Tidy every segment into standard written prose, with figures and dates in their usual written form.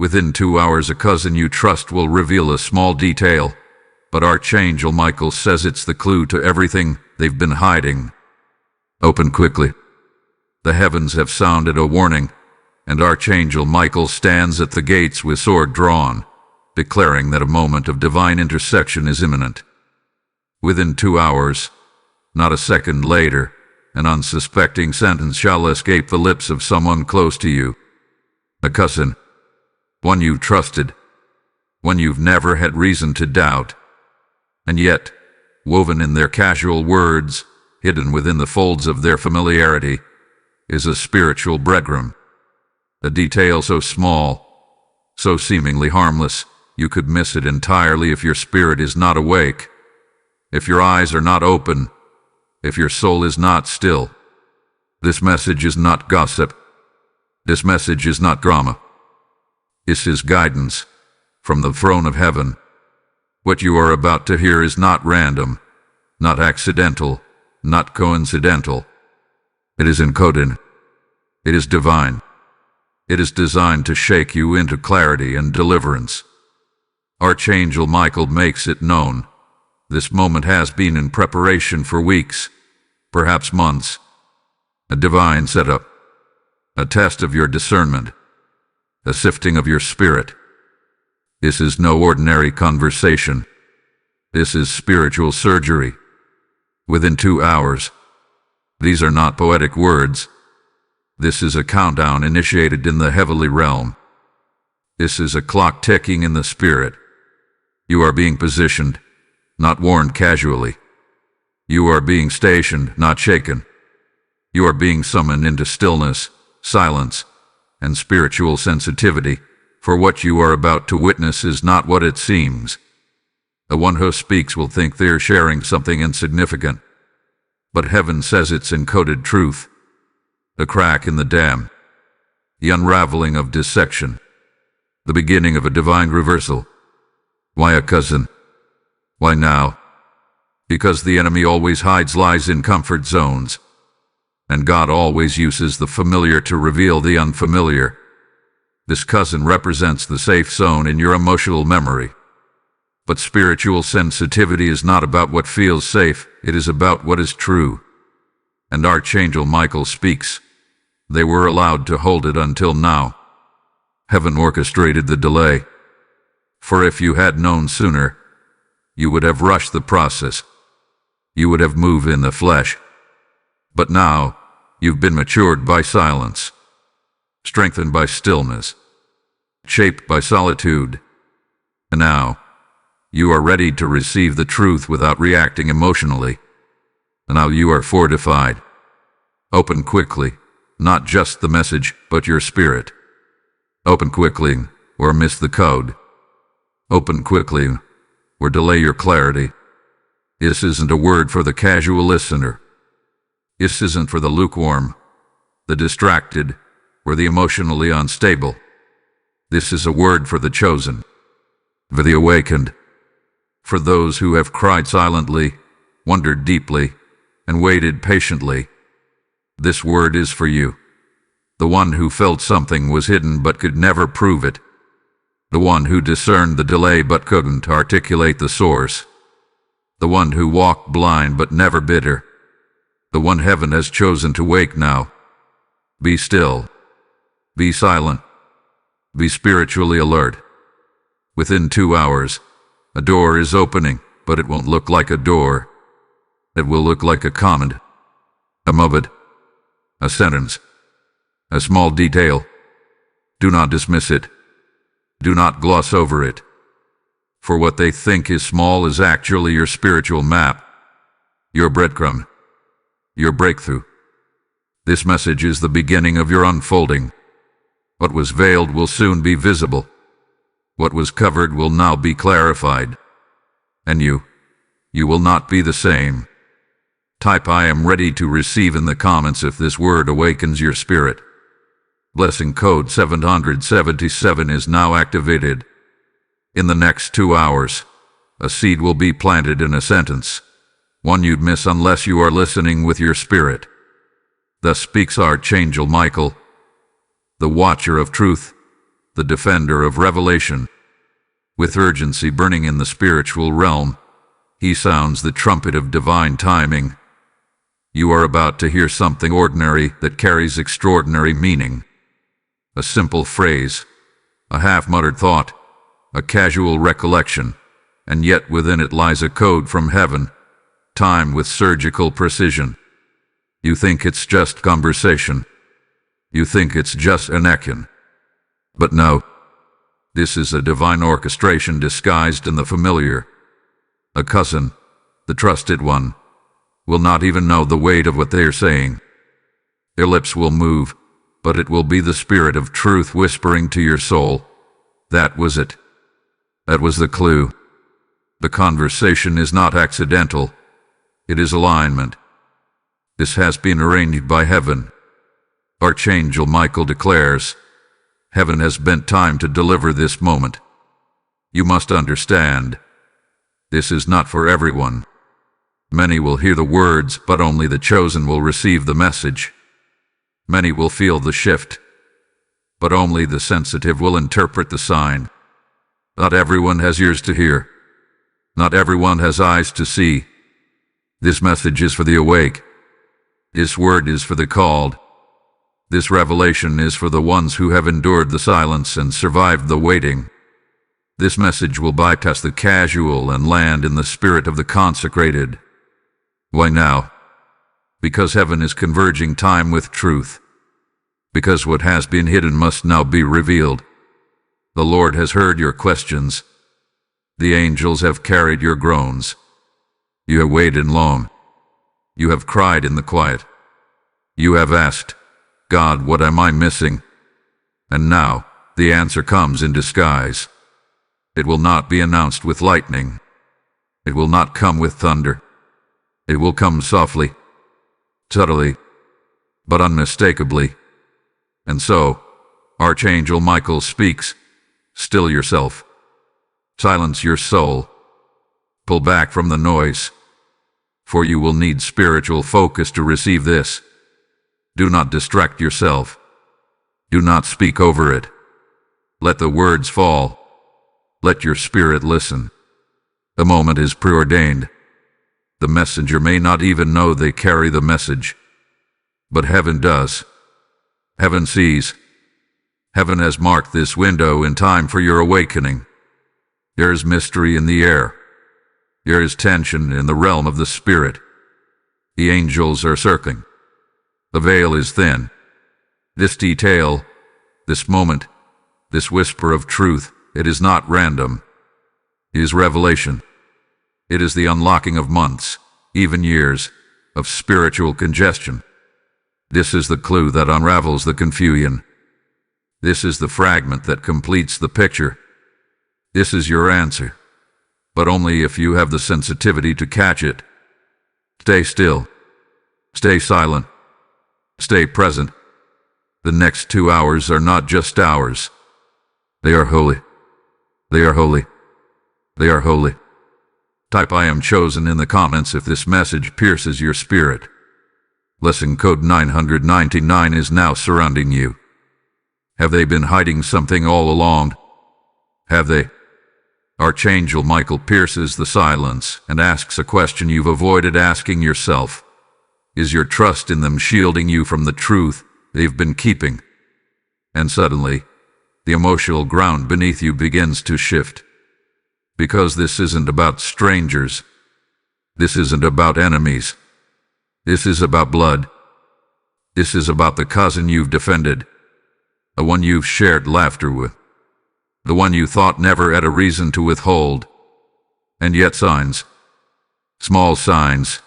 Within 2 hours, a cousin you trust will reveal a small detail, but Archangel Michael says it's the clue to everything they've been hiding. Open quickly. The heavens have sounded a warning, and Archangel Michael stands at the gates with sword drawn, declaring that a moment of divine intersection is imminent. Within 2 hours, not a second later, an unsuspecting sentence shall escape the lips of someone close to you. A cousin, one you've trusted, one you've never had reason to doubt. And yet, woven in their casual words, hidden within the folds of their familiarity, is a spiritual breadcrumb. A detail so small, so seemingly harmless, you could miss it entirely if your spirit is not awake, if your eyes are not open, if your soul is not still. This message is not gossip. This message is not drama. This is guidance from the throne of heaven. What you are about to hear is not random, not accidental, not coincidental. It is encoded. It is divine. It is designed to shake you into clarity and deliverance. Archangel Michael makes it known. This moment has been in preparation for weeks, perhaps months. A divine setup, a test of your discernment, a sifting of your spirit. This is no ordinary conversation. This is spiritual surgery. Within 2 hours. These are not poetic words. This is a countdown initiated in the heavenly realm. This is a clock ticking in the spirit. You are being positioned, not warned casually. You are being stationed, not shaken. You are being summoned into stillness, silence, and spiritual sensitivity, for what you are about to witness is not what it seems. The one who speaks will think they're sharing something insignificant, but heaven says it's encoded truth. The crack in the dam, the unraveling of dissection, the beginning of a divine reversal. Why a cousin? Why now? Because the enemy always hides lies in comfort zones, and God always uses the familiar to reveal the unfamiliar. This cousin represents the safe zone in your emotional memory. But spiritual sensitivity is not about what feels safe, it is about what is true. And Archangel Michael speaks. They were allowed to hold it until now. Heaven orchestrated the delay. For if you had known sooner, you would have rushed the process. You would have moved in the flesh. But now, you've been matured by silence, strengthened by stillness, shaped by solitude. And now, you are ready to receive the truth without reacting emotionally. And now you are fortified. Open quickly, not just the message, but your spirit. Open quickly, or miss the code. Open quickly, or delay your clarity. This isn't a word for the casual listener. This isn't for the lukewarm, the distracted, or the emotionally unstable. This is a word for the chosen, for the awakened, for those who have cried silently, wondered deeply, and waited patiently. This word is for you, the one who felt something was hidden but could never prove it, the one who discerned the delay but couldn't articulate the source, the one who walked blind but never bitter, the one heaven has chosen to wake now. Be still. Be silent. Be spiritually alert. Within 2 hours, a door is opening, but it won't look like a door. It will look like a comment, a moment, a sentence, a small detail. Do not dismiss it. Do not gloss over it. For what they think is small is actually your spiritual map, your breadcrumb, your breakthrough. This message is the beginning of your unfolding. What was veiled will soon be visible. What was covered will now be clarified. And you will not be the same. Type I am ready to receive in the comments if this word awakens your spirit. Blessing code 777 is now activated. In the next 2 hours, a seed will be planted in a sentence, one you'd miss unless you are listening with your spirit. Thus speaks Archangel Michael, the watcher of truth, the defender of revelation. With urgency burning in the spiritual realm, he sounds the trumpet of divine timing. You are about to hear something ordinary that carries extraordinary meaning. A simple phrase, a half-muttered thought, a casual recollection, and yet within it lies a code from heaven, timed with surgical precision. You think it's just conversation. You think it's just an echin. But no. This is a divine orchestration disguised in the familiar. A cousin, the trusted one, will not even know the weight of what they are saying. Their lips will move, but it will be the Spirit of truth whispering to your soul. That was it. That was the clue. The conversation is not accidental. It is alignment. This has been arranged by heaven. Archangel Michael declares, heaven has bent time to deliver this moment. You must understand, this is not for everyone. Many will hear the words, but only the chosen will receive the message. Many will feel the shift, but only the sensitive will interpret the sign. Not everyone has ears to hear. Not everyone has eyes to see. This message is for the awake. This word is for the called. This revelation is for the ones who have endured the silence and survived the waiting. This message will bypass the casual and land in the spirit of the consecrated. Why now? Because heaven is converging time with truth. Because what has been hidden must now be revealed. The Lord has heard your questions. The angels have carried your groans. You have waited long. You have cried in the quiet. You have asked, God, what am I missing? And now, the answer comes in disguise. It will not be announced with lightning. It will not come with thunder. It will come softly, subtly, but unmistakably. And so, Archangel Michael speaks, still yourself. Silence your soul. Pull back from the noise. For you will need spiritual focus to receive this. Do not distract yourself. Do not speak over it. Let the words fall. Let your spirit listen. The moment is preordained. The messenger may not even know they carry the message. But heaven does. Heaven sees. Heaven has marked this window in time for your awakening. There is mystery in the air. There is tension in the realm of the spirit. The angels are circling. The veil is thin. This detail, this moment, this whisper of truth, it is not random. It is revelation. It is the unlocking of months, even years, of spiritual congestion. This is the clue that unravels the confusion. This is the fragment that completes the picture. This is your answer, but only if you have the sensitivity to catch it. Stay still. Stay silent. Stay present. The next 2 hours are not just hours. They are holy. They are holy. They are holy. Type I am chosen in the comments if this message pierces your spirit. Lesson code 999 is now surrounding you. Have they been hiding something all along? Have they? Archangel Michael pierces the silence and asks a question you've avoided asking yourself. Is your trust in them shielding you from the truth they've been keeping? And suddenly, the emotional ground beneath you begins to shift. Because this isn't about strangers. This isn't about enemies. This is about blood. This is about the cousin you've defended. The one you've shared laughter with. The one you thought never had a reason to withhold. And yet signs. Small signs.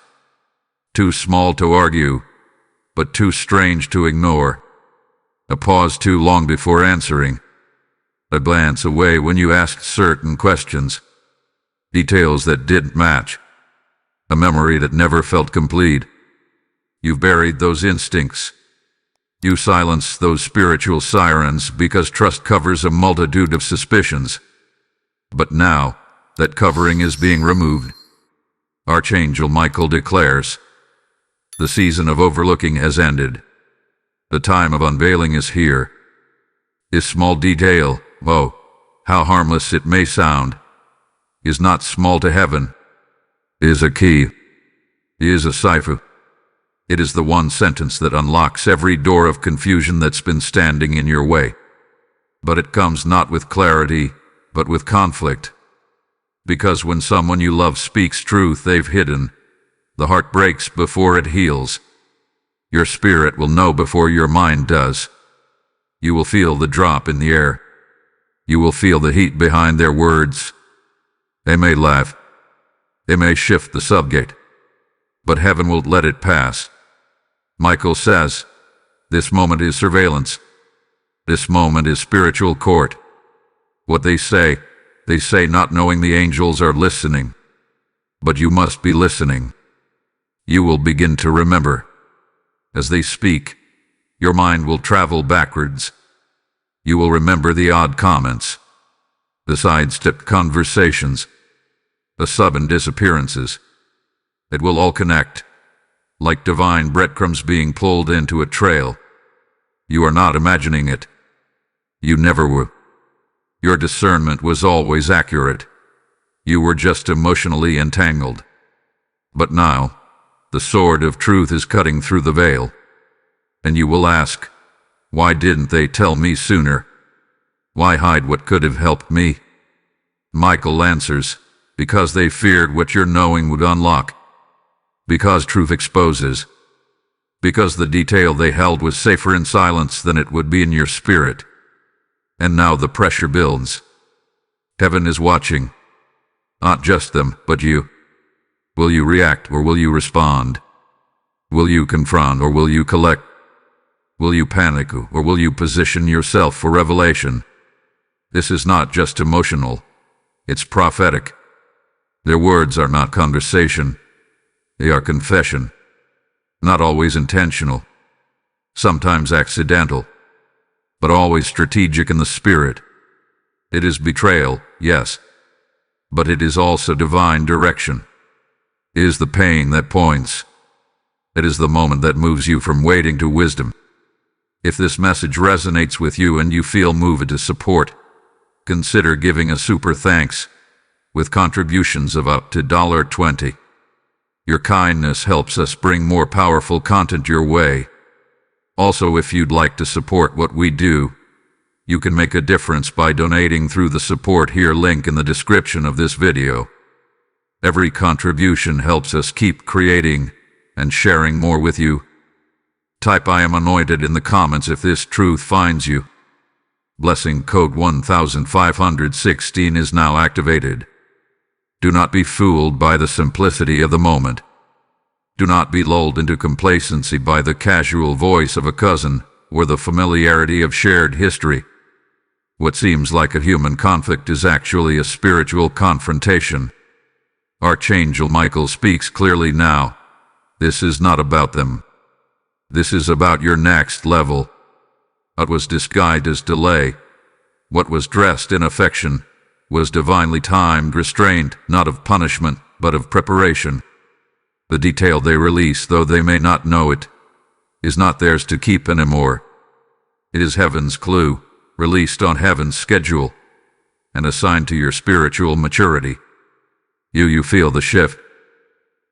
Too small to argue, but too strange to ignore. A pause too long before answering. A glance away when you asked certain questions. Details that didn't match. A memory that never felt complete. You've buried those instincts. You silence those spiritual sirens because trust covers a multitude of suspicions. But now, that covering is being removed. Archangel Michael declares, the season of overlooking has ended. The time of unveiling is here. This small detail, oh, how harmless it may sound, is not small to heaven. It is a key. It is a cipher. It is the one sentence that unlocks every door of confusion that's been standing in your way. But it comes not with clarity, but with conflict. Because when someone you love speaks truth they've hidden, the heart breaks before it heals. Your spirit will know before your mind does. You will feel the drop in the air. You will feel the heat behind their words. They may laugh. They may shift the subject. But heaven won't let it pass. Michael says, this moment is surveillance. This moment is spiritual court. What they say not knowing the angels are listening. But you must be listening. You will begin to remember. As they speak, your mind will travel backwards. You will remember the odd comments, the sidestepped conversations, the sudden disappearances. It will all connect, like divine breadcrumbs being pulled into a trail. You are not imagining it. You never were. Your discernment was always accurate. You were just emotionally entangled. But now, the sword of truth is cutting through the veil. And you will ask, why didn't they tell me sooner? Why hide what could have helped me? Michael answers, because they feared what your knowing would unlock. Because truth exposes. Because the detail they held was safer in silence than it would be in your spirit. And now the pressure builds. Heaven is watching. Not just them, but you. Will you react or will you respond? Will you confront or will you collect? Will you panic or will you position yourself for revelation? This is not just emotional. It's prophetic. Their words are not conversation. They are confession. Not always intentional. Sometimes accidental. But always strategic in the spirit. It is betrayal, yes. But it is also divine direction. It is the pain that points. It is the moment that moves you from waiting to wisdom. If this message resonates with you and you feel moved to support, consider giving a super thanks with contributions of up to $20. Your kindness helps us bring more powerful content your way. Also, if you'd like to support what we do, you can make a difference by donating through the support here link in the description of this video. Every contribution helps us keep creating and sharing more with you. Type I am anointed in the comments if this truth finds you. Blessing code 1516 is now activated. Do not be fooled by the simplicity of the moment. Do not be lulled into complacency by the casual voice of a cousin or the familiarity of shared history. What seems like a human conflict is actually a spiritual confrontation. Archangel Michael speaks clearly now. This is not about them. This is about your next level. What was disguised as delay, what was dressed in affection, was divinely timed restraint, not of punishment, but of preparation. The detail they release, though they may not know it, is not theirs to keep anymore. It is heaven's clue, released on heaven's schedule, and assigned to your spiritual maturity. You feel the shift?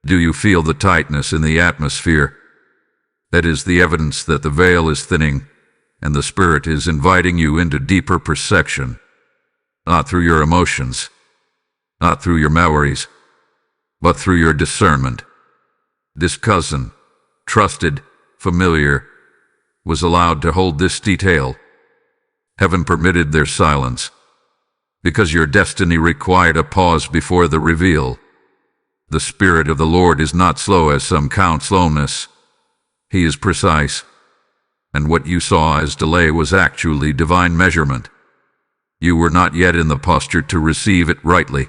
Do you feel the tightness in the atmosphere? That is the evidence that the veil is thinning, and the Spirit is inviting you into deeper perception. Not through your emotions, not through your memories, but through your discernment. This cousin, trusted, familiar, was allowed to hold this detail. Heaven permitted their silence, because your destiny required a pause before the reveal. The Spirit of the Lord is not slow as some count slowness. He is precise, and what you saw as delay was actually divine measurement. You were not yet in the posture to receive it rightly.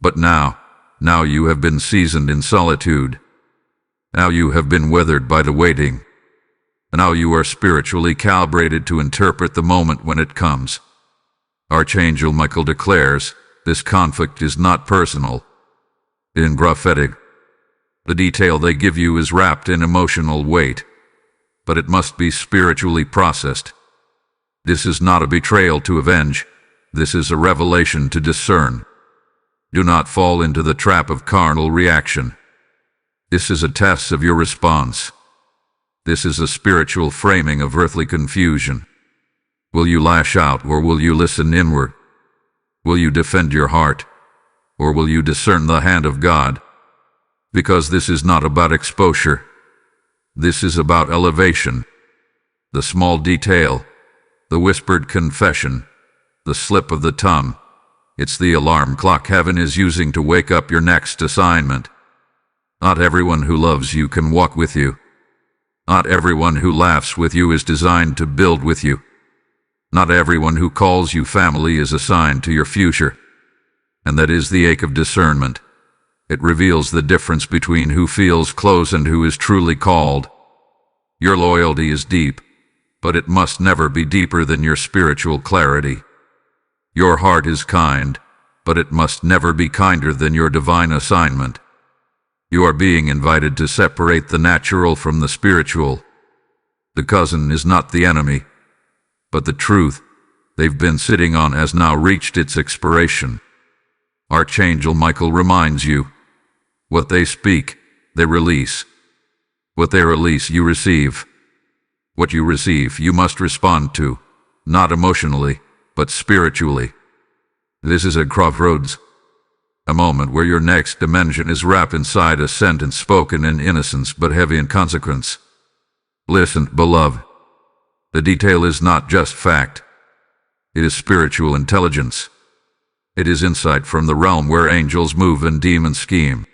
But now you have been seasoned in solitude. Now you have been weathered by the waiting. Now you are spiritually calibrated to interpret the moment when it comes. Archangel Michael declares, this conflict is not personal. In prophetic, the detail they give you is wrapped in emotional weight, but it must be spiritually processed. This is not a betrayal to avenge. This is a revelation to discern. Do not fall into the trap of carnal reaction. This is a test of your response. This is a spiritual framing of earthly confusion. Will you lash out, or will you listen inward? Will you defend your heart, or will you discern the hand of God? Because this is not about exposure. This is about elevation. The small detail, the whispered confession, the slip of the tongue. It's the alarm clock heaven is using to wake up your next assignment. Not everyone who loves you can walk with you. Not everyone who laughs with you is designed to build with you. Not everyone who calls you family is assigned to your future. And that is the ache of discernment. It reveals the difference between who feels close and who is truly called. Your loyalty is deep, but it must never be deeper than your spiritual clarity. Your heart is kind, but it must never be kinder than your divine assignment. You are being invited to separate the natural from the spiritual. The cousin is not the enemy, but the truth they've been sitting on has now reached its expiration. Archangel Michael reminds you, what they speak, they release. What they release, you receive. What you receive, you must respond to, not emotionally, but spiritually. This is a crossroads, a moment where your next dimension is wrapped inside a sentence spoken in innocence but heavy in consequence. Listen, beloved. The detail is not just fact. It is spiritual intelligence. It is insight from the realm where angels move and demons scheme.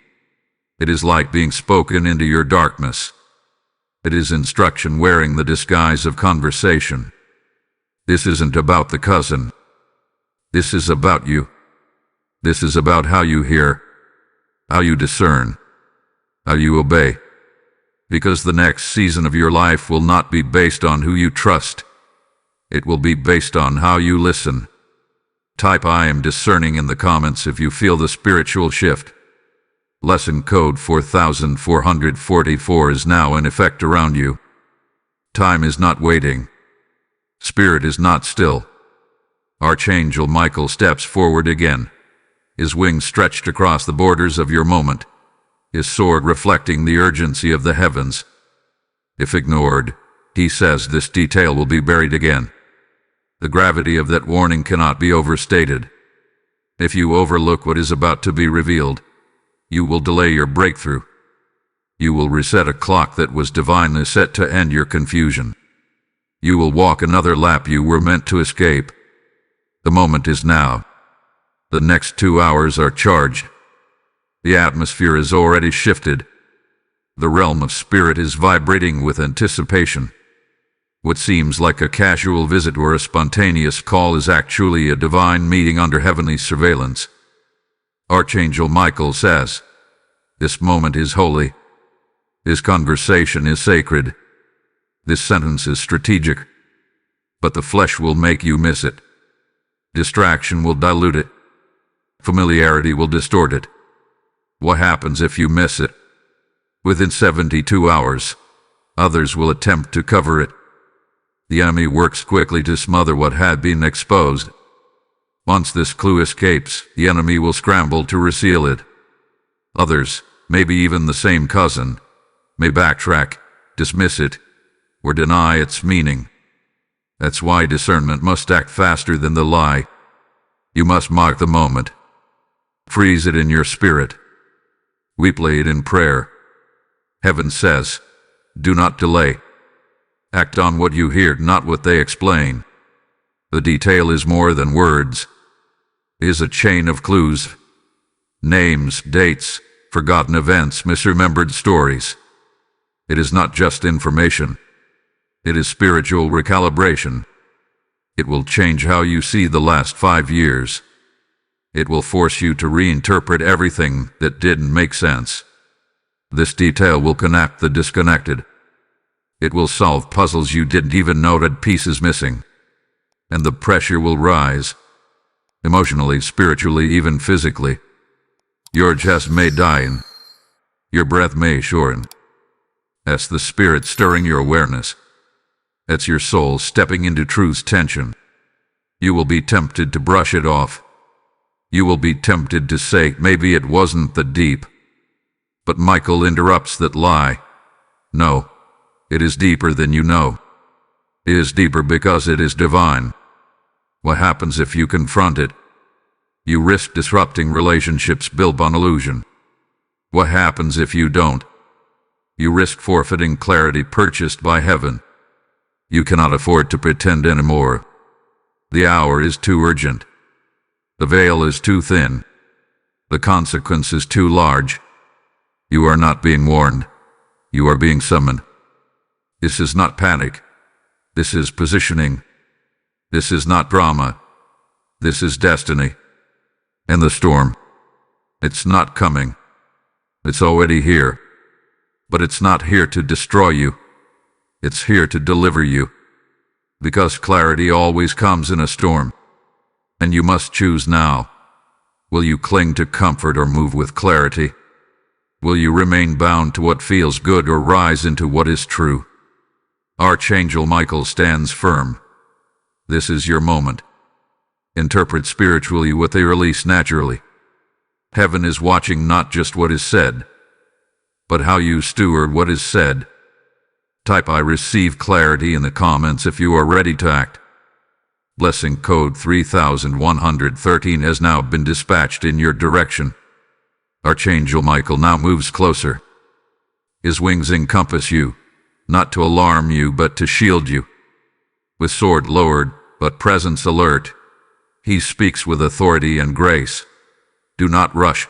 It is light being spoken into your darkness. It is instruction wearing the disguise of conversation. This isn't about the cousin. This is about you. This is about how you hear, how you discern, how you obey. Because the next season of your life will not be based on who you trust. It will be based on how you listen. Type "I am discerning" in the comments if you feel the spiritual shift. Lesson code 4444 is now in effect around you. Time is not waiting. Spirit is not still. Archangel Michael steps forward again, his wings stretched across the borders of your moment, his sword reflecting the urgency of the heavens. If ignored, he says this detail will be buried again. The gravity of that warning cannot be overstated. If you overlook what is about to be revealed, you will delay your breakthrough. You will reset a clock that was divinely set to end your confusion. You will walk another lap you were meant to escape. The moment is now. The next 2 hours are charged. The atmosphere is already shifted. The realm of spirit is vibrating with anticipation. What seems like a casual visit or a spontaneous call is actually a divine meeting under heavenly surveillance. Archangel Michael says, this moment is holy. This conversation is sacred. This sentence is strategic. But the flesh will make you miss it. Distraction will dilute it. Familiarity will distort it. What happens if you miss it? Within 72 hours, others will attempt to cover it. The enemy works quickly to smother what had been exposed. Once this clue escapes, the enemy will scramble to reseal it. Others, maybe even the same cousin, may backtrack, dismiss it, or deny its meaning. That's why discernment must act faster than the lie. You must mark the moment. Freeze it in your spirit. Replay it in prayer. Heaven says, do not delay. Act on what you hear, not what they explain. The detail is more than words. It is a chain of clues. Names, dates, forgotten events, misremembered stories. It is not just information. It is spiritual recalibration. It will change how you see the last 5 years. It will force you to reinterpret everything that didn't make sense. This detail will connect the disconnected. It will solve puzzles you didn't even know had pieces missing. And the pressure will rise. Emotionally, spiritually, even physically. Your chest may dighten. Your breath may shorten. That's the spirit stirring your awareness. That's your soul stepping into truth's tension. You will be tempted to brush it off. You will be tempted to say, maybe it wasn't that deep. But Michael interrupts that lie. No, it is deeper than you know. It is deeper because it is divine. What happens if you confront it? You risk disrupting relationships built on illusion. What happens if you don't? You risk forfeiting clarity purchased by heaven. You cannot afford to pretend anymore. The hour is too urgent. The veil is too thin. The consequence is too large. You are not being warned. You are being summoned. This is not panic. This is positioning. This is not drama. This is destiny. And the storm, it's not coming. It's already here. But it's not here to destroy you. It's here to deliver you. Because clarity always comes in a storm. And you must choose now. Will you cling to comfort or move with clarity? Will you remain bound to what feels good or rise into what is true? Archangel Michael stands firm. This is your moment. Interpret spiritually what they release naturally. Heaven is watching not just what is said, but how you steward what is said. Type I receive clarity in the comments if you are ready to act. Blessing code 3113 has now been dispatched in your direction. Archangel Michael now moves closer. His wings encompass you, not to alarm you but to shield you. With sword lowered, but presence alert, he speaks with authority and grace. Do not rush.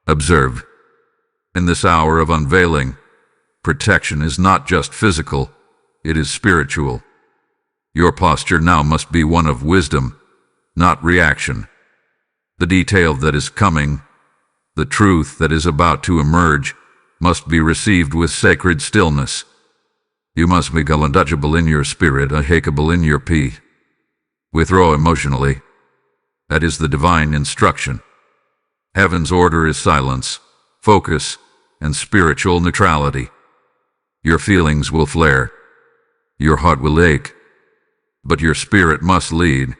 Observe. In this hour of unveiling, protection is not just physical, it is spiritual. Your posture now must be one of wisdom, not reaction. The detail that is coming, the truth that is about to emerge, must be received with sacred stillness. You must become untouchable in your spirit, unshakable in your peace. Withdraw emotionally. That is the divine instruction. Heaven's order is silence, focus, and spiritual neutrality. Your feelings will flare. Your heart will ache. But your spirit must lead.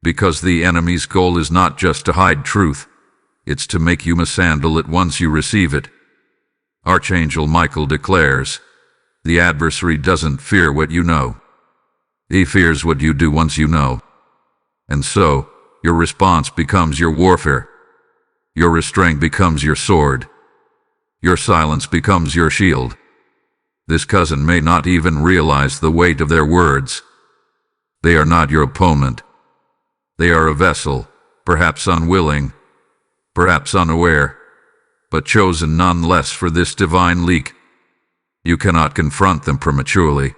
Because the enemy's goal is not just to hide truth, it's to make you mishandle it once you receive it. Archangel Michael declares, the adversary doesn't fear what you know. He fears what you do once you know. And so, your response becomes your warfare. Your restraint becomes your sword. Your silence becomes your shield. This cousin may not even realize the weight of their words. They are not your opponent. They are a vessel, perhaps unwilling, perhaps unaware, but chosen nonetheless for this divine leak. You cannot confront them prematurely.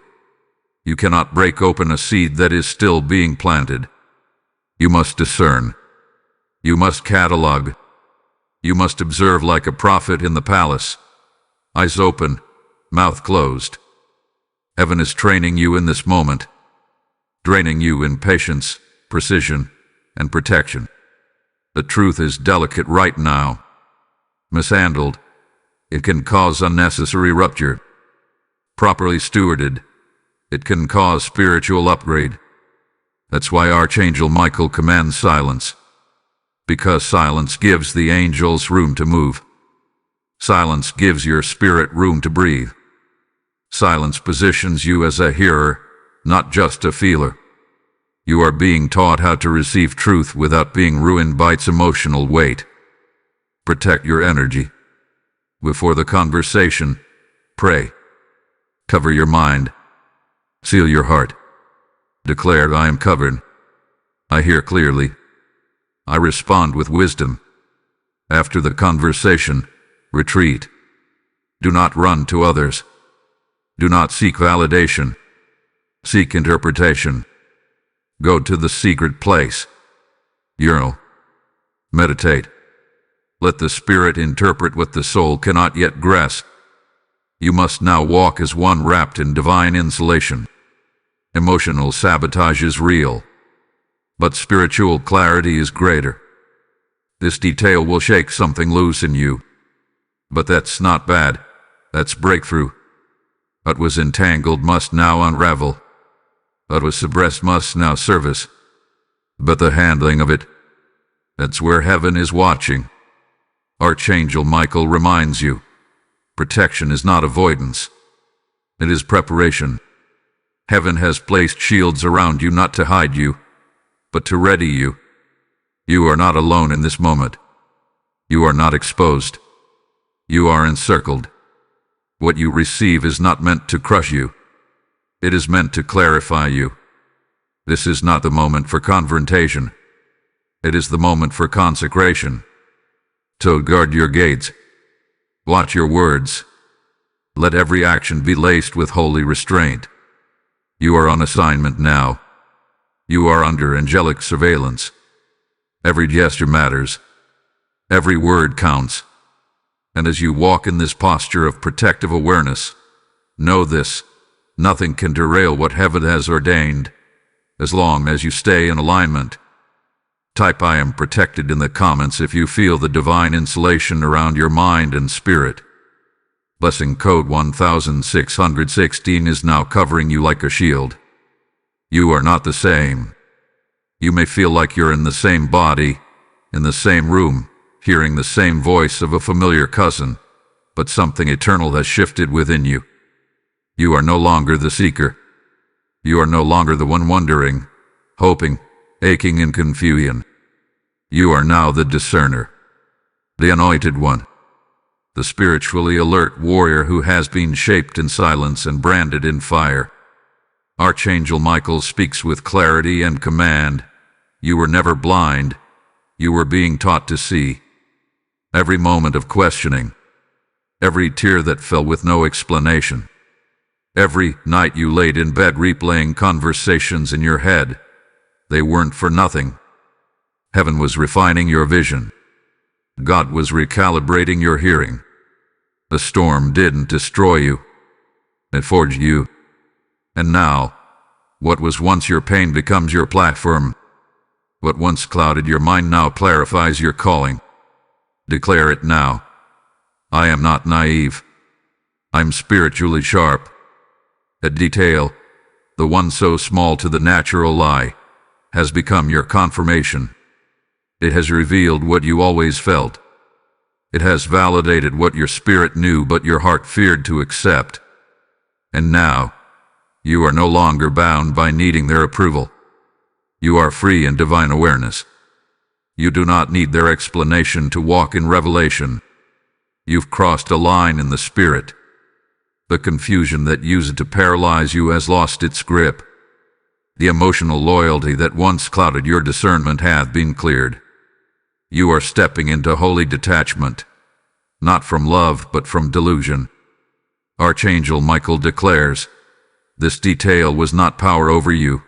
You cannot break open a seed that is still being planted. You must discern. You must catalog. You must observe like a prophet in the palace. Eyes open, mouth closed. Heaven is training you in this moment, draining you in patience, precision, and protection. The truth is delicate right now. Mishandled, it can cause unnecessary rupture. Properly stewarded, it can cause spiritual upgrade. That's why Archangel Michael commands silence. Because silence gives the angels room to move. Silence gives your spirit room to breathe. Silence positions you as a hearer, not just a feeler. You are being taught how to receive truth without being ruined by its emotional weight. Protect your energy. Before the conversation, pray. Cover your mind. Seal your heart. Declare, I am covered. I hear clearly. I respond with wisdom. After the conversation, retreat. Do not run to others. Do not seek validation. Seek interpretation. Go to the secret place. Urinal. Meditate. Let the spirit interpret what the soul cannot yet grasp. You must now walk as one wrapped in divine insulation. Emotional sabotage is real, but spiritual clarity is greater. This detail will shake something loose in you. But that's not bad. That's breakthrough. What was entangled must now unravel. What was suppressed must now surface. But the handling of it, that's where heaven is watching. Archangel Michael reminds you, protection is not avoidance. It is preparation. Heaven has placed shields around you not to hide you, but to ready you. You are not alone in this moment. You are not exposed. You are encircled. What you receive is not meant to crush you. It is meant to clarify you. This is not the moment for confrontation. It is the moment for consecration. So guard your gates. Watch your words. Let every action be laced with holy restraint. You are on assignment now. You are under angelic surveillance. Every gesture matters. Every word counts. And as you walk in this posture of protective awareness, know this: nothing can derail what heaven has ordained, as long as you stay in alignment. Type "I am protected" in the comments if you feel the divine insulation around your mind and spirit. Blessing code 1616 is now covering you like a shield. You are not the same. You may feel like you're in the same body, in the same room, hearing the same voice of a familiar cousin, but something eternal has shifted within you. You are no longer the seeker. You are no longer the one wondering, hoping, aching in confusion. You are now the discerner, the anointed one, the spiritually alert warrior who has been shaped in silence and branded in fire. Archangel Michael speaks with clarity and command. You were never blind. You were being taught to see. Every moment of questioning, every tear that fell with no explanation, every night you laid in bed replaying conversations in your head, they weren't for nothing. Heaven was refining your vision. God was recalibrating your hearing. The storm didn't destroy you. It forged you. And now, what was once your pain becomes your platform. What once clouded your mind now clarifies your calling. Declare it now. I am not naive. I'm spiritually sharp. A detail, the one so small to the natural eye, has become your confirmation. It has revealed what you always felt. It has validated what your spirit knew but your heart feared to accept. And now, you are no longer bound by needing their approval. You are free in divine awareness. You do not need their explanation to walk in revelation. You've crossed a line in the spirit. The confusion that used to paralyze you has lost its grip. The emotional loyalty that once clouded your discernment hath been cleared. You are stepping into holy detachment, not from love but from delusion. Archangel Michael declares, this detail was not power over you.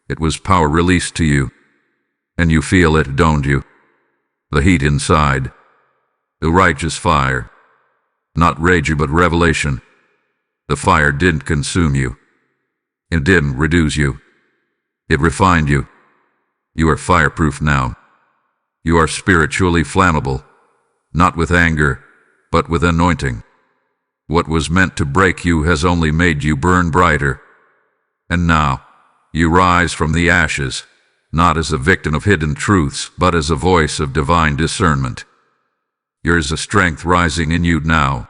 It was power released to you. And you feel it, don't you? The heat inside. The righteous fire. Not rage but revelation. The fire didn't consume you. It didn't reduce you. It refined you. You are fireproof now. You are spiritually flammable, not with anger, but with anointing. What was meant to break you has only made you burn brighter. And now, you rise from the ashes, not as a victim of hidden truths, but as a voice of divine discernment. There's a strength rising in you now.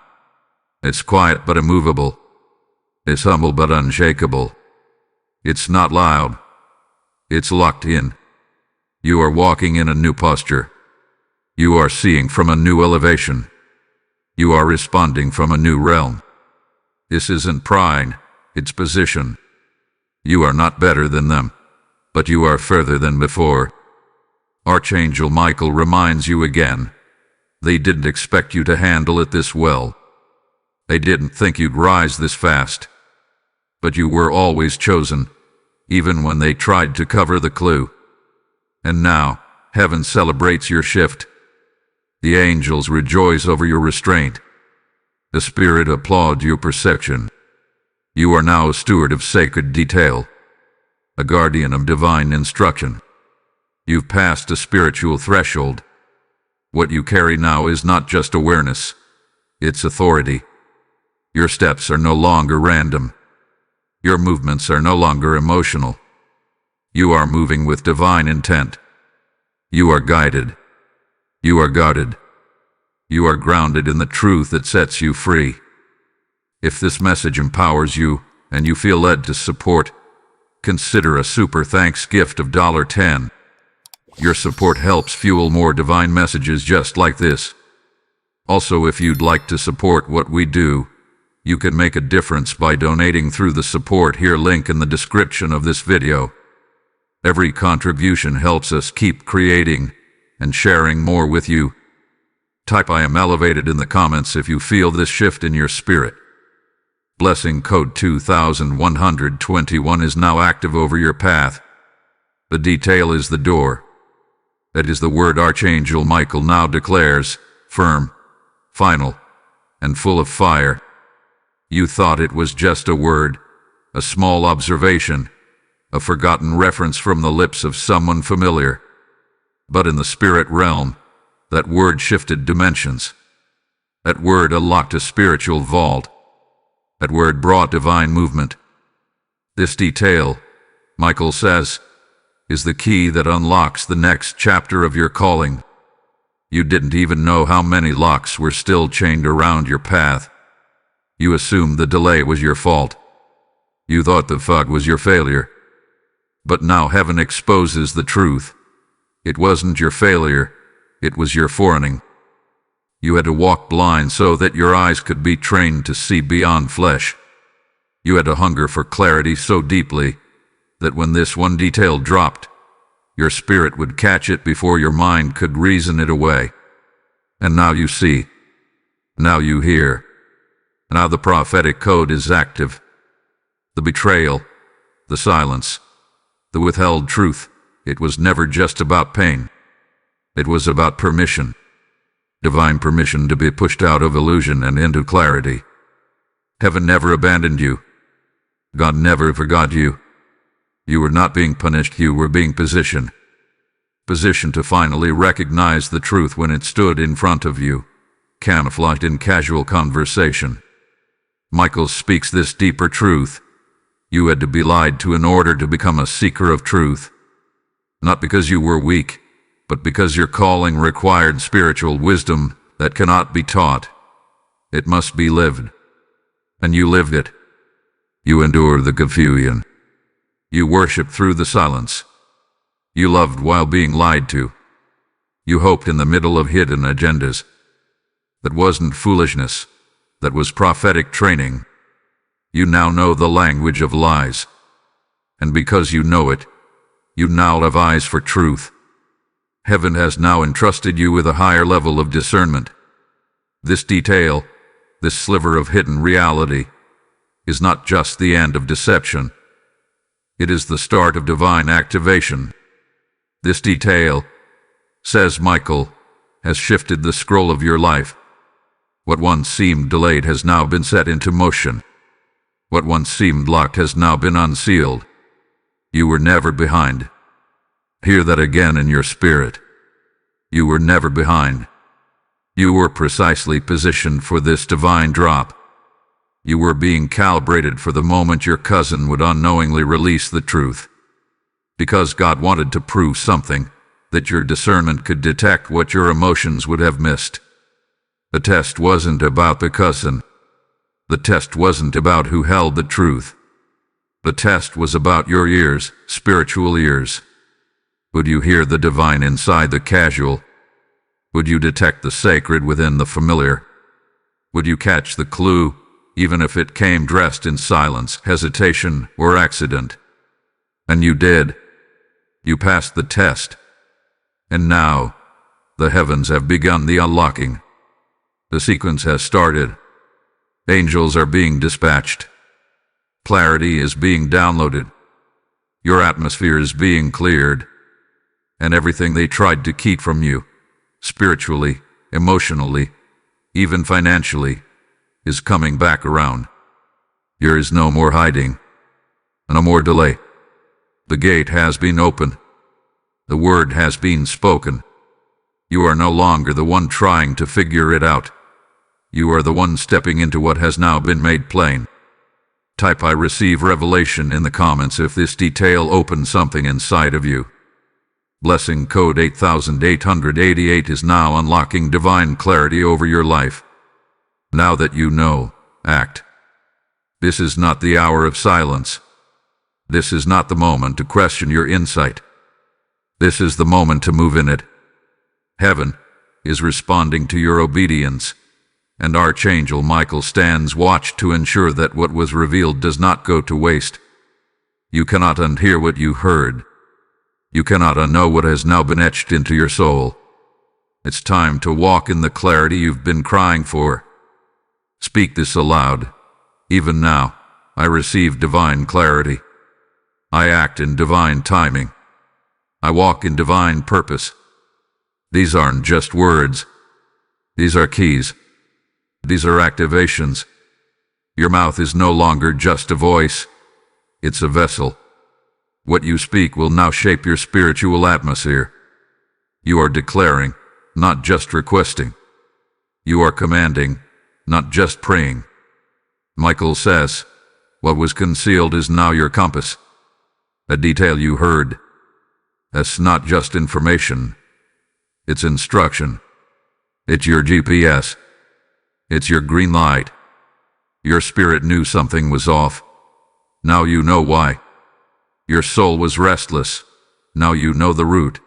It's quiet but immovable. It's humble but unshakable. It's not loud. It's locked in. You are walking in a new posture. You are seeing from a new elevation. You are responding from a new realm. This isn't pride, it's position. You are not better than them, but you are further than before. Archangel Michael reminds you again. They didn't expect you to handle it this well. They didn't think you'd rise this fast. But you were always chosen, even when they tried to cover the clue. And now, heaven celebrates your shift. The angels rejoice over your restraint. The spirit applauds your perception. You are now a steward of sacred detail, a guardian of divine instruction. You've passed a spiritual threshold. What you carry now is not just awareness, it's authority. Your steps are no longer random. Your movements are no longer emotional. You are moving with divine intent. You are guided. You are guarded. You are grounded in the truth that sets you free. If this message empowers you and you feel led to support, consider a super thanks gift of $10. Your support helps fuel more divine messages just like this. Also, if you'd like to support what we do, you can make a difference by donating through the support here link in the description of this video. Every contribution helps us keep creating and sharing more with you. Type "I am elevated" in the comments if you feel this shift in your spirit. Blessing code 2121 is now active over your path. The detail is the door. That is the word Archangel Michael now declares, firm, final, and full of fire. You thought it was just a word, a small observation, a forgotten reference from the lips of someone familiar. But in the spirit realm, that word shifted dimensions. That word unlocked a spiritual vault. That word brought divine movement. This detail, Michael says, is the key that unlocks the next chapter of your calling. You didn't even know how many locks were still chained around your path. You assumed the delay was your fault. You thought the fog was your failure. But now heaven exposes the truth. It wasn't your failure, it was your foreigning. You had to walk blind so that your eyes could be trained to see beyond flesh. You had to hunger for clarity so deeply that when this one detail dropped, your spirit would catch it before your mind could reason it away. And now you see. Now you hear. Now the prophetic code is active. The betrayal, the silence, the withheld truth, it was never just about pain. It was about permission. Divine permission to be pushed out of illusion and into clarity. Heaven never abandoned you. God never forgot you. You were not being punished, you were being positioned. Positioned to finally recognize the truth when it stood in front of you, camouflaged in casual conversation. Michael speaks this deeper truth. You had to be lied to in order to become a seeker of truth. Not because you were weak, but because your calling required spiritual wisdom that cannot be taught. It must be lived. And you lived it. You endured the confusion. You worshiped through the silence. You loved while being lied to. You hoped in the middle of hidden agendas. That wasn't foolishness. That was prophetic training. You now know the language of lies. And because you know it, you now have eyes for truth. Heaven has now entrusted you with a higher level of discernment. This detail, this sliver of hidden reality, is not just the end of deception. It is the start of divine activation. This detail, says Michael, has shifted the scroll of your life. What once seemed delayed has now been set into motion. What once seemed locked has now been unsealed. You were never behind. Hear that again in your spirit. You were never behind. You were precisely positioned for this divine drop. You were being calibrated for the moment your cousin would unknowingly release the truth. Because God wanted to prove something, that your discernment could detect what your emotions would have missed. The test wasn't about the cousin. The test wasn't about who held the truth. The test was about your ears, spiritual ears. Would you hear the divine inside the casual? Would you detect the sacred within the familiar? Would you catch the clue, even if it came dressed in silence, hesitation, or accident? And you did. You passed the test. And now, the heavens have begun the unlocking. The sequence has started. Angels are being dispatched. Clarity is being downloaded. Your atmosphere is being cleared. And everything they tried to keep from you, spiritually, emotionally, even financially, is coming back around. There is no more hiding, no more delay. The gate has been opened. The word has been spoken. You are no longer the one trying to figure it out. You are the one stepping into what has now been made plain. Type "I receive revelation" in the comments if this detail opens something inside of you. Blessing code 8888 is now unlocking divine clarity over your life. Now that you know, act. This is not the hour of silence. This is not the moment to question your insight. This is the moment to move in it. Heaven is responding to your obedience, and Archangel Michael stands watch to ensure that what was revealed does not go to waste. You cannot unhear what you heard. You cannot unknow what has now been etched into your soul. It's time to walk in the clarity you've been crying for. Speak this aloud. Even now, I receive divine clarity. I act in divine timing. I walk in divine purpose. These aren't just words. These are keys. These are activations. Your mouth is no longer just a voice. It's a vessel. What you speak will now shape your spiritual atmosphere. You are declaring, not just requesting. You are commanding, not just praying. Michael says, what was concealed is now your compass. A detail you heard. That's not just information. It's instruction. It's your GPS. It's your green light. Your spirit knew something was off. Now you know why. Your soul was restless. Now you know the root.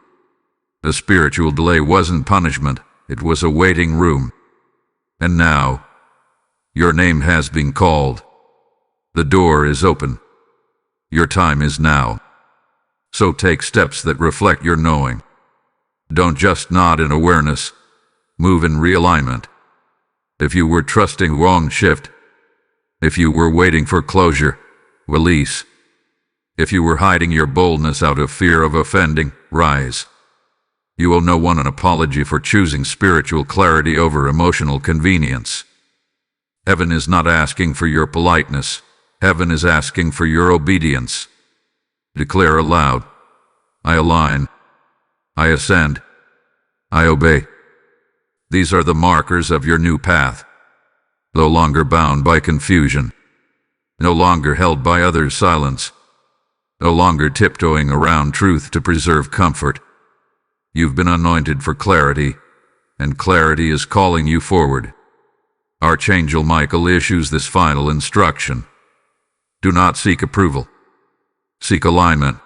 The spiritual delay wasn't punishment. It was a waiting room. And now, your name has been called. The door is open. Your time is now. So take steps that reflect your knowing. Don't just nod in awareness. Move in realignment. If you were trusting wrong, shift. If you were waiting for closure, release. If you were hiding your boldness out of fear of offending, rise. You owe no one an apology for choosing spiritual clarity over emotional convenience. Heaven is not asking for your politeness. Heaven is asking for your obedience. Declare aloud, I align. I ascend. I obey. These are the markers of your new path. No longer bound by confusion. No longer held by others' silence. No longer tiptoeing around truth to preserve comfort. You've been anointed for clarity, and clarity is calling you forward. Archangel Michael issues this final instruction. Do not seek approval. Seek alignment.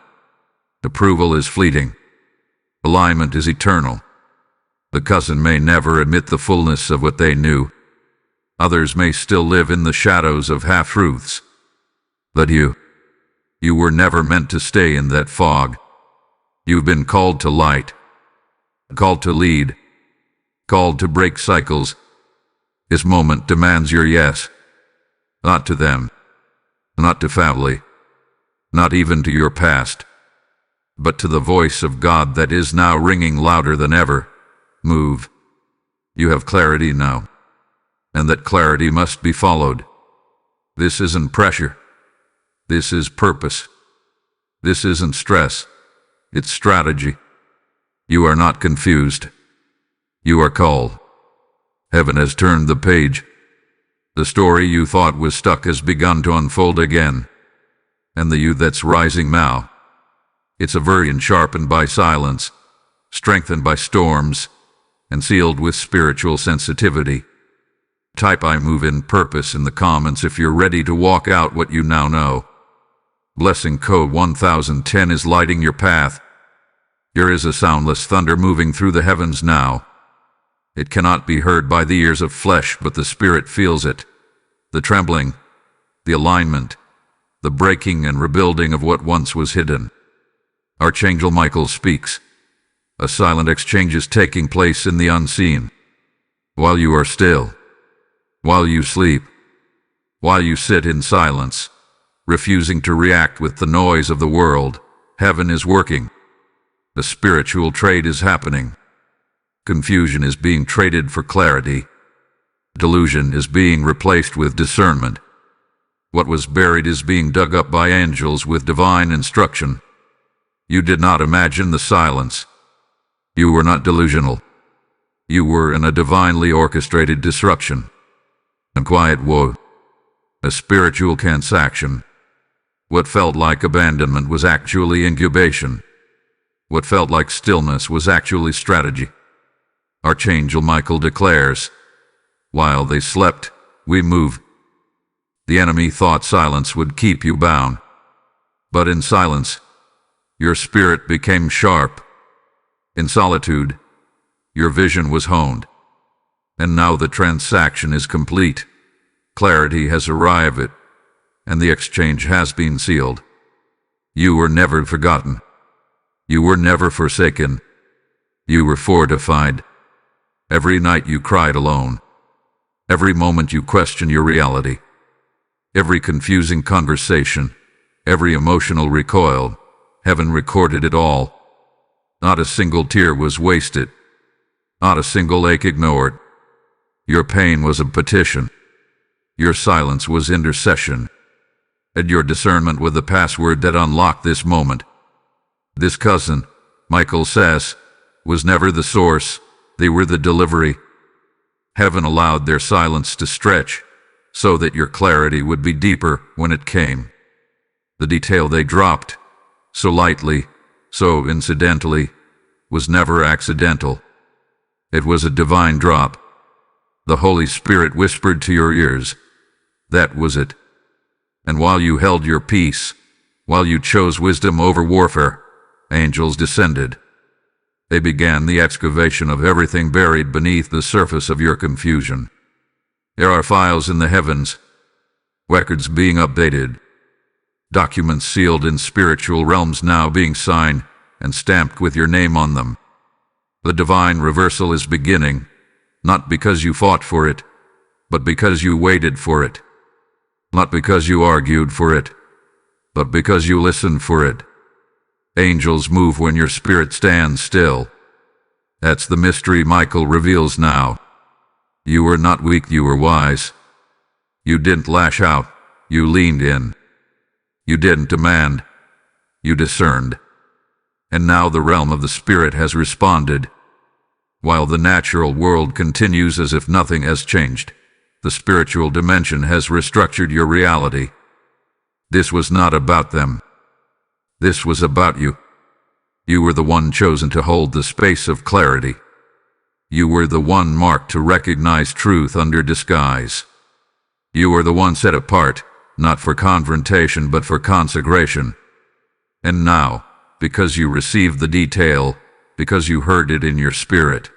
Approval is fleeting. Alignment is eternal. The cousin may never admit the fullness of what they knew. Others may still live in the shadows of half-truths. But you were never meant to stay in that fog. You've been called to light, called to lead, called to break cycles. This moment demands your yes. Not to them, not to family, not even to your past, but to the voice of God that is now ringing louder than ever. Move. You have clarity now, and that clarity must be followed. This isn't pressure. This is purpose. This isn't stress. It's strategy. You are not confused. You are called. Heaven has turned the page. The story you thought was stuck has begun to unfold again. And the you that's rising now, it's a version sharpened by silence, strengthened by storms, and sealed with spiritual sensitivity. Type I move in purpose in the comments if you're ready to walk out what you now know. Blessing code 1010 is lighting your path. Here is a soundless thunder moving through the heavens now. It cannot be heard by the ears of flesh, but the spirit feels it. The trembling, the alignment, the breaking and rebuilding of what once was hidden. Archangel Michael speaks. A silent exchange is taking place in the unseen. While you are still, while you sleep, while you sit in silence, refusing to react with the noise of the world, heaven is working. The spiritual trade is happening. Confusion is being traded for clarity. Delusion is being replaced with discernment. What was buried is being dug up by angels with divine instruction. You did not imagine the silence. You were not delusional. You were in a divinely orchestrated disruption. A quiet woe. A spiritual transaction. What felt like abandonment was actually incubation. What felt like stillness was actually strategy. Archangel Michael declares, "While they slept, we move." The enemy thought silence would keep you bound. But in silence, your spirit became sharp. In solitude, your vision was honed. And now the transaction is complete. Clarity has arrived, and the exchange has been sealed. You were never forgotten. You were never forsaken. You were fortified. Every night you cried alone. Every moment you questioned your reality. Every confusing conversation, every emotional recoil, heaven recorded it all. Not a single tear was wasted. Not a single ache ignored. Your pain was a petition. Your silence was intercession. And your discernment was the password that unlocked this moment. This cousin, Michael says, was never the source. They were the delivery. Heaven allowed their silence to stretch so that your clarity would be deeper when it came. The detail they dropped, so lightly, so incidentally, was never accidental. It was a divine drop. The Holy Spirit whispered to your ears. That was it. And while you held your peace, while you chose wisdom over warfare, angels descended. They began the excavation of everything buried beneath the surface of your confusion. There are files in the heavens, records being updated, documents sealed in spiritual realms now being signed and stamped with your name on them. The divine reversal is beginning, not because you fought for it, but because you waited for it. Not because you argued for it, but because you listened for it. Angels move when your spirit stands still. That's the mystery Michael reveals now. You were not weak, you were wise. You didn't lash out, you leaned in. You didn't demand, you discerned. And now the realm of the spirit has responded. While the natural world continues as if nothing has changed, the spiritual dimension has restructured your reality. This was not about them. This was about you. You were the one chosen to hold the space of clarity. You were the one marked to recognize truth under disguise. You were the one set apart, not for confrontation but for consecration. And now, because you received the detail, because you heard it in your spirit,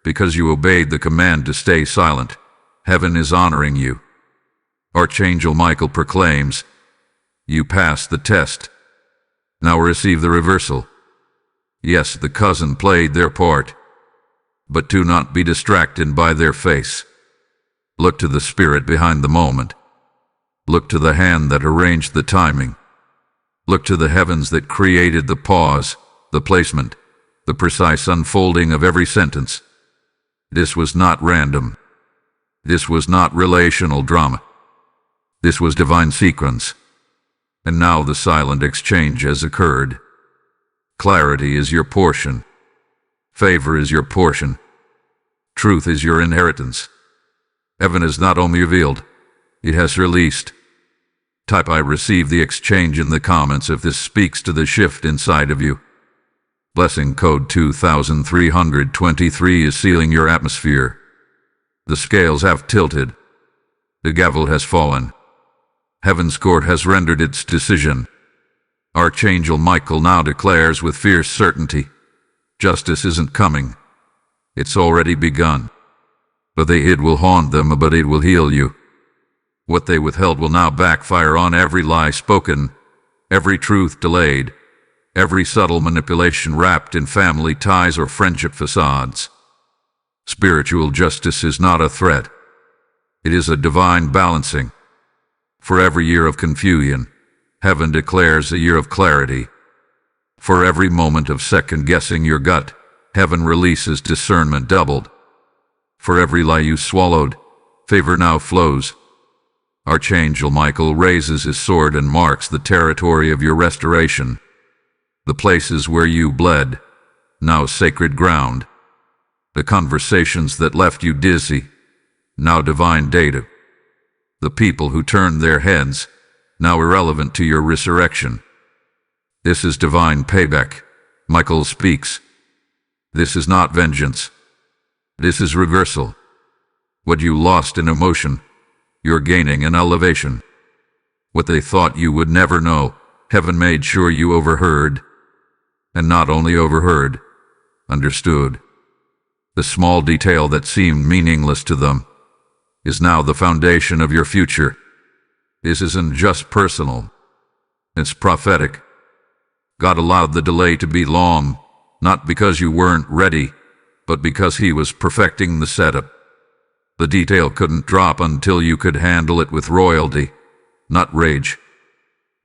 because you obeyed the command to stay silent, heaven is honoring you. Archangel Michael proclaims, "You passed the test. Now receive the reversal." Yes, the cousin played their part, but do not be distracted by their face. Look to the spirit behind the moment. Look to the hand that arranged the timing. Look to the heavens that created the pause, the placement, the precise unfolding of every sentence. This was not random. This was not relational drama. This was divine sequence. And now the silent exchange has occurred. Clarity is your portion. Favor is your portion. Truth is your inheritance. Heaven has not only revealed, it has released. Type "I receive the exchange" in the comments if this speaks to the shift inside of you. Blessing code 2323 is sealing your atmosphere. The scales have tilted. The gavel has fallen. Heaven's court has rendered its decision. Archangel Michael now declares with fierce certainty, justice isn't coming. It's already begun. What they hid will haunt them, but it will heal you. What they withheld will now backfire on every lie spoken, every truth delayed, every subtle manipulation wrapped in family ties or friendship facades. Spiritual justice is not a threat. It is a divine balancing. For every year of confusion, heaven declares a year of clarity. For every moment of second-guessing your gut, heaven releases discernment doubled. For every lie you swallowed, favor now flows. Archangel Michael raises his sword and marks the territory of your restoration. The places where you bled, now sacred ground. The conversations that left you dizzy, now divine data. The people who turned their heads, now irrelevant to your resurrection. This is divine payback. Michael speaks. This is not vengeance. This is reversal. What you lost in emotion, you're gaining in elevation. What they thought you would never know, heaven made sure you overheard. And not only overheard, understood. The small detail that seemed meaningless to them is now the foundation of your future. This isn't just personal. It's prophetic. God allowed the delay to be long, not because you weren't ready, but because He was perfecting the setup. The detail couldn't drop until you could handle it with royalty, not rage.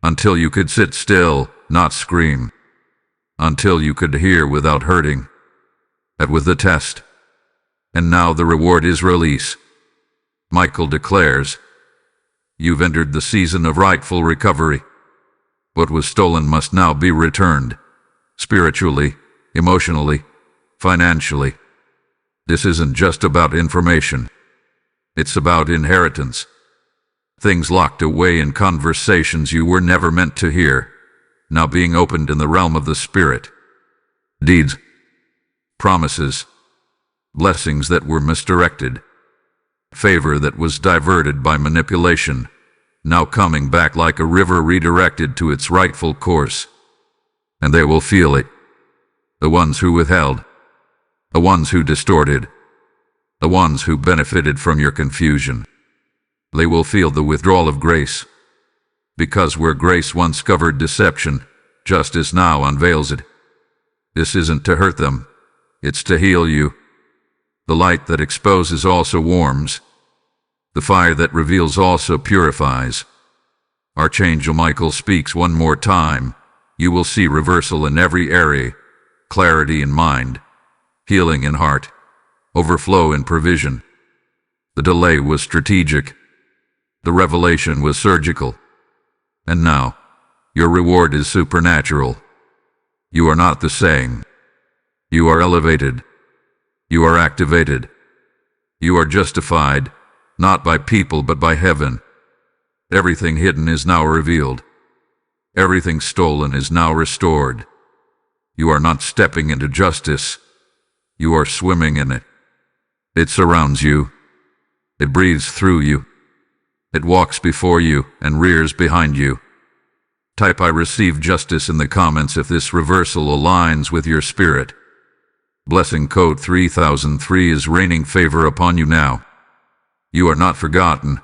Until you could sit still, not scream. Until you could hear without hurting. That was the test. And now the reward is release. Michael declares, you've entered the season of rightful recovery. What was stolen must now be returned. Spiritually, emotionally, financially. This isn't just about information. It's about inheritance. Things locked away in conversations you were never meant to hear, now being opened in the realm of the Spirit. Deeds, promises, blessings that were misdirected, favor that was diverted by manipulation, now coming back like a river redirected to its rightful course. And they will feel it. The ones who withheld, the ones who distorted, the ones who benefited from your confusion. They will feel the withdrawal of grace. Because where grace once covered deception, justice now unveils it. This isn't to hurt them, it's to heal you. The light that exposes also warms. The fire that reveals also purifies. Archangel Michael speaks one more time. You will see reversal in every area, clarity in mind, healing in heart, overflow in provision. The delay was strategic. The revelation was surgical. And now, your reward is supernatural. You are not the same. You are elevated. You are activated. You are justified, not by people but by heaven. Everything hidden is now revealed. Everything stolen is now restored. You are not stepping into justice. You are swimming in it. It surrounds you. It breathes through you. It walks before you and rears behind you. Type I receive justice in the comments if this reversal aligns with your spirit. Blessing code 3003 is raining favor upon you now. You are not forgotten.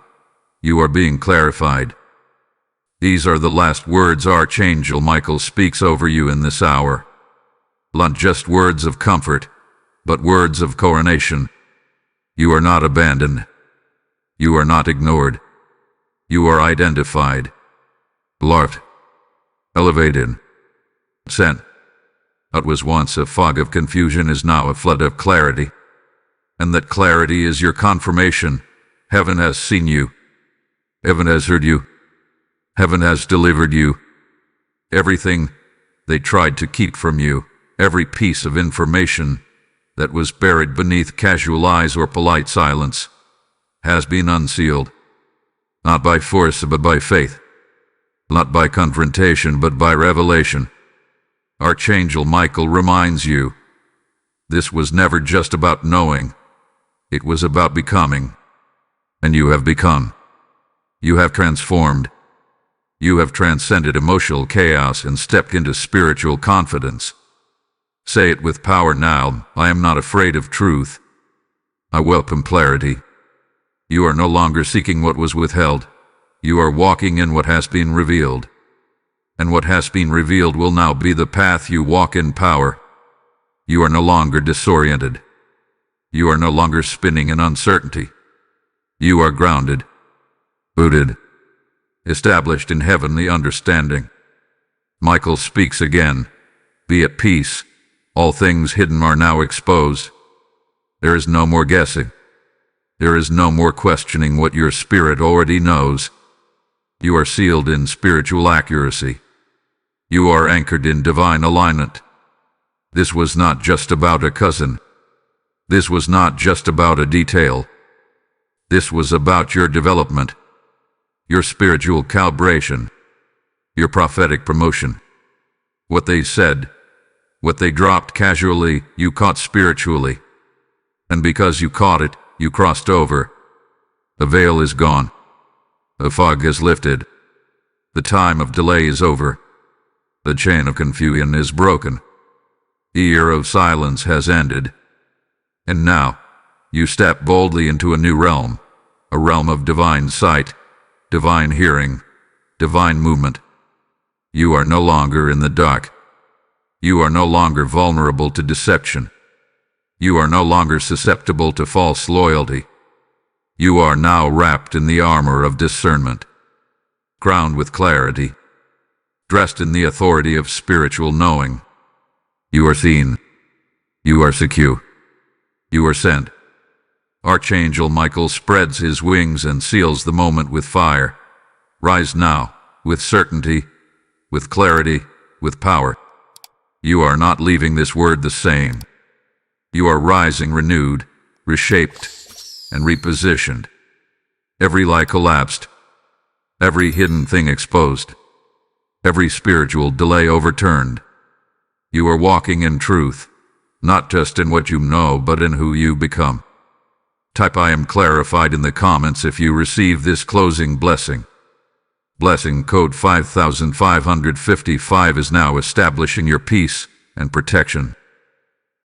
You are being clarified. These are the last words Archangel Michael speaks over you in this hour. Not just words of comfort, but words of coronation. You are not abandoned. You are not ignored. You are identified, loved, elevated, sent. What was once a fog of confusion is now a flood of clarity. And that clarity is your confirmation. Heaven has seen you. Heaven has heard you. Heaven has delivered you. Everything they tried to keep from you, every piece of information that was buried beneath casual eyes or polite silence, has been unsealed. Not by force, but by faith. Not by confrontation, but by revelation. Archangel Michael reminds you, this was never just about knowing. It was about becoming. And you have become. You have transformed. You have transcended emotional chaos and stepped into spiritual confidence. Say it with power now, I am not afraid of truth. I welcome clarity. You are no longer seeking what was withheld. You are walking in what has been revealed. And what has been revealed will now be the path you walk in power. You are no longer disoriented. You are no longer spinning in uncertainty. You are grounded, rooted, established in heavenly understanding. Michael speaks again. Be at peace. All things hidden are now exposed. There is no more guessing. There is no more questioning what your spirit already knows. You are sealed in spiritual accuracy. You are anchored in divine alignment. This was not just about a cousin. This was not just about a detail. This was about your development, your spiritual calibration, your prophetic promotion. What they said, what they dropped casually, you caught spiritually. And because you caught it, you crossed over. The veil is gone. The fog is lifted. The time of delay is over. The chain of confusion is broken. The year of silence has ended. And now, you step boldly into a new realm, a realm of divine sight, divine hearing, divine movement. You are no longer in the dark. You are no longer vulnerable to deception. You are no longer susceptible to false loyalty. You are now wrapped in the armor of discernment, crowned with clarity, dressed in the authority of spiritual knowing. You are seen. You are secure. You are sent. Archangel Michael spreads his wings and seals the moment with fire. Rise now, with certainty, with clarity, with power. You are not leaving this word the same. You are rising renewed, reshaped, and repositioned. Every lie collapsed, every hidden thing exposed, every spiritual delay overturned. You are walking in truth, not just in what you know, but in who you become. Type "I am clarified" in the comments if you receive this closing blessing. Blessing code 5555 is now establishing your peace and protection.